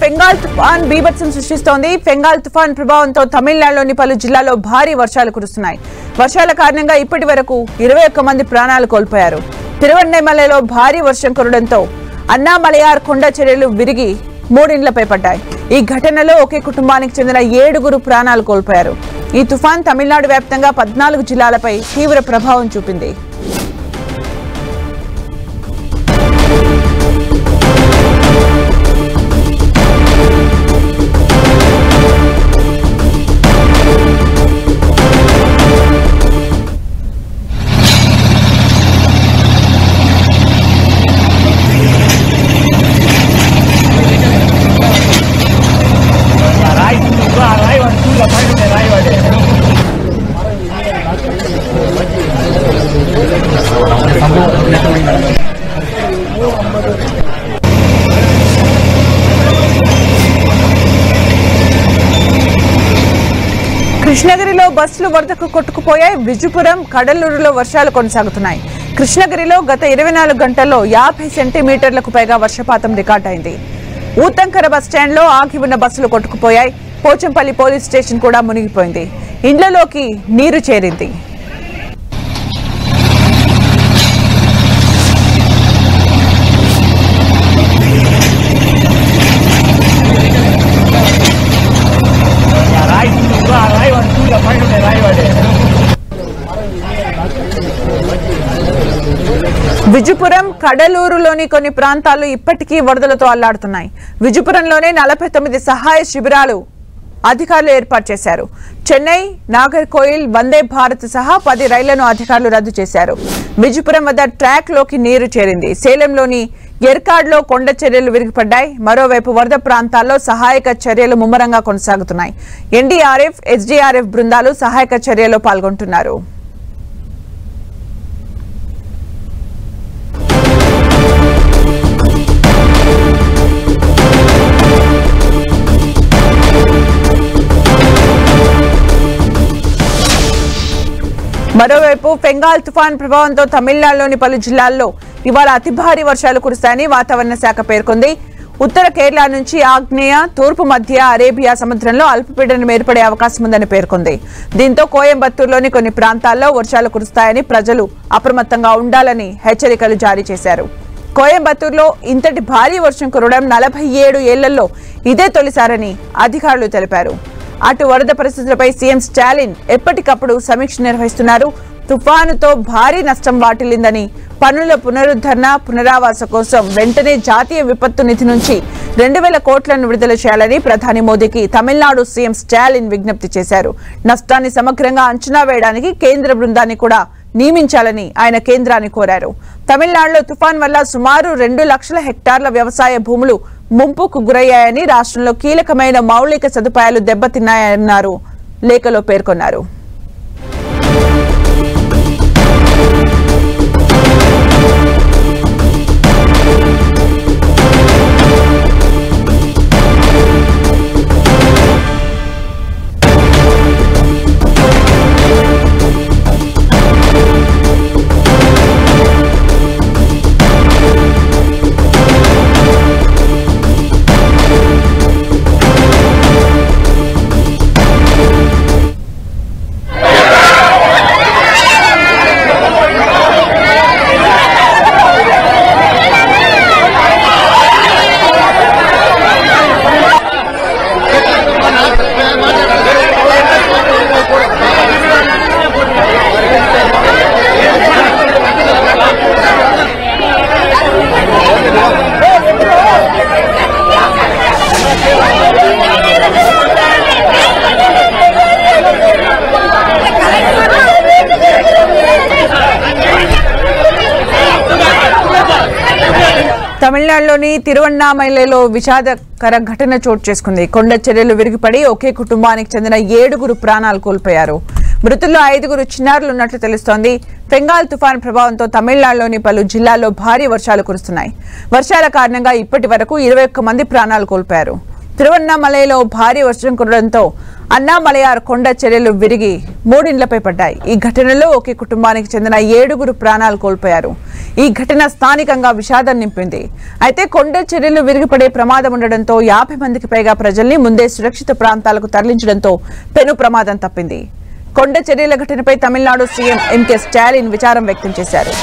Fengal తుఫాన్ బీభత్సం సృష్టిస్తోంది. ఫెంగాల్ తుఫాన్ ప్రభావంతో తమిళనాడులోని పలు జిల్లాల్లో భారీ వర్షాలు కురుస్తున్నాయి. వర్షాల కారణంగా ఇప్పటి వరకు 21 మంది ప్రాణాలు కోల్పోయారు. తిరువన్నమలలో భారీ వర్షం కురవడంతో అన్నామలయార్ కొండ చర్యలు విరిగి 3 ఇండ్లపై పడ్డాయి. ఈ ఘటనలో ఒకే కుటుంబానికి చెందిన 7 ప్రాణాలు కోల్పోయారు. ఈ తుఫాన్ తమిళనాడు వ్యాప్తంగా 14 జిల్లాలపై తీవ్ర ప్రభావం చూపింది. కృష్ణగిరిలో బస్సులు వరదకు కొట్టుకుపోయాయి. విజయపురం కడలూరులో వర్షాలు కొనసాగుతున్నాయి. కృష్ణగిరిలో గత 24 గంటల్లో 50 సెంటీమీటర్లకు పైగా వర్షపాతం రికార్డైంది. ఊతంకర బస్టాండ్లో ఆగి ఉన్న బస్సులు కొట్టుకుపోయాయి. పోచంపల్లి పోలీస్ స్టేషన్ కూడా మునిగిపోయింది. ఇండ్లలోకి నీరు చేరింది. విజయపురం కడలూరులోని కొన్ని ప్రాంతాలు ఇప్పటికీ వరదలతో అల్లాడుతున్నాయి. విజయపురంలోనే 49 సహాయ శిబిరాలు అధికారులు ఏర్పాటు చేశారు. చెన్నై, నాగర్కోయిల్, వందే భారత్ సహా 10 రైళ్లను అధికారులు రద్దు చేశారు. విజయపురం వద్ద ట్రాక్ లోకి నీరు చేరింది. సేలంలోని ఎర్కాడ్లో కొండ చర్యలు విరిగిపడ్డాయి. మరోవైపు వరద ప్రాంతాల్లో సహాయక చర్యలు ముమ్మరంగా కొనసాగుతున్నాయి. ఎన్డీఆర్ఎఫ్, ఎస్డీఆర్ఎఫ్ బృందాలు సహాయక చర్యల్లో పాల్గొంటున్నారు. మరోవైపు ఫెంగాల్ తుఫాన్ ప్రభావంతో తమిళనాడులోని పలు జిల్లాల్లో ఇవాళ అతి భారీ వర్షాలు కురుస్తాయని వాతావరణ శాఖ పేర్కొంది. ఉత్తర కేరళ నుంచి ఆగ్నేయ, తూర్పు మధ్య అరేబియా సముద్రంలో అల్పపీడనం ఏర్పడే అవకాశం ఉందని పేర్కొంది. దీంతో కోయంబత్తూరులోని కొన్ని ప్రాంతాల్లో వర్షాలు కురుస్తాయని ప్రజలు అప్రమత్తంగా ఉండాలని హెచ్చరికలు జారీ చేశారు. కోయంబత్తూరులో ఇంతటి భారీ వర్షం కురవడం 47 ఏళ్లలో ఇదే తొలిసారని అధికారులు తెలిపారు. అటు వరద పరిస్థితులపై సీఎం స్టాలిన్ ఎప్పటికప్పుడు సమీక్ష నిర్వహిస్తున్నారు. తుఫానుతో భారీ నష్టం వాటిల్లిందని, పనుల పునరుద్ధరణ, పునరావాస కోసం వెంటనే జాతీయ విపత్తు నిధి నుంచి 2000 కోట్లను విడుదల చేయాలని ప్రధాని మోదీకి తమిళనాడు సీఎం స్టాలిన్ విజ్ఞప్తి చేశారు. నష్టాన్ని సమగ్రంగా అంచనా వేయడానికి కేంద్ర బృందాన్ని కూడా నియమించాలని ఆయన కేంద్రాన్ని కోరారు. తమిళనాడులో తుఫాన్ వల్ల సుమారు 2 లక్షల హెక్టార్ల వ్యవసాయ భూములు ముంపుకు గురయ్యాయని, రాష్ట్రంలో కీలకమైన మౌలిక సదుపాయాలు దెబ్బతిన్నాయన్నారు లేఖలో పేర్కొన్నారు. తమిళనాడులోని తిరువన్నామలలో విషాదకర ఘటన చోటు చేసుకుంది. కొండ చర్యలు విరిగిపడి ఒకే కుటుంబానికి చెందిన 7 ప్రాణాలు కోల్పోయారు. మృతుల్లో 5 చిన్నారులు ఉన్నట్లు తెలుస్తోంది. ఫెంగాల్ తుఫాన్ ప్రభావంతో తమిళనాడులోని పలు జిల్లాల్లో భారీ వర్షాలు కురుస్తున్నాయి. వర్షాల కారణంగా ఇప్పటి వరకు 21 మంది ప్రాణాలు కోల్పోయారు. తిరువన్నామలలో భారీ వర్షం కురవడంతో అన్నామలయార్ కొండ చర్యలు విరిగి 3 ఇండ్లపై పడ్డాయి. ఈ ఘటనలో ఒకే కుటుంబానికి చెందిన 7 ప్రాణాలు కోల్పోయారు. ఈ ఘటన స్థానికంగా విషాదం నింపింది. అయితే కొండ చర్యలు విరిగిపడే ప్రమాదం ఉండడంతో 50 మందికి పైగా ప్రజల్ని ముందే సురక్షిత ప్రాంతాలకు తరలించడంతో పెను ప్రమాదం తప్పింది. కొండ చర్యల ఘటనపై తమిళనాడు సీఎం ఎంకే స్టాలిన్ విచారం వ్యక్తం చేశారు.